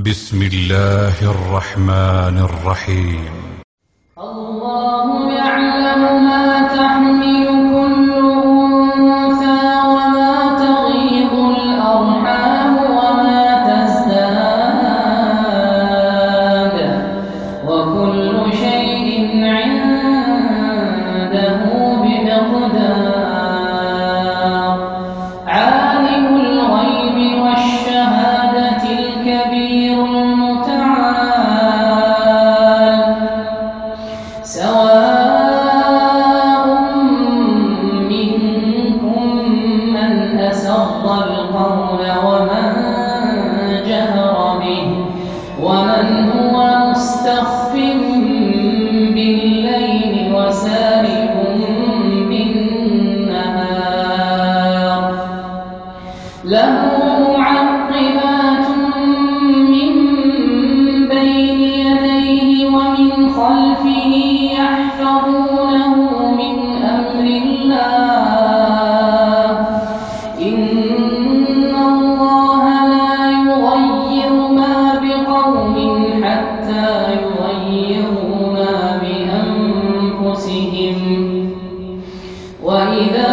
بسم الله الرحمن الرحيم. الله يعلم ما تحمل كل أنثى وما تغيض الأرحام وما تزداد وكل شيء عنده بمقدار. عالم الغيب والشهادة الكبير المتعال سواء منكم من أسر القول ومن جهر به ومن هو مستخف بالليل وسارب بالنهار. له معقبات من بين يديه ومن خلفه يحفظونه من أمر الله. إن الله لا يغير ما بقوم حتى يغيروا ما بأنفسهم. وإذا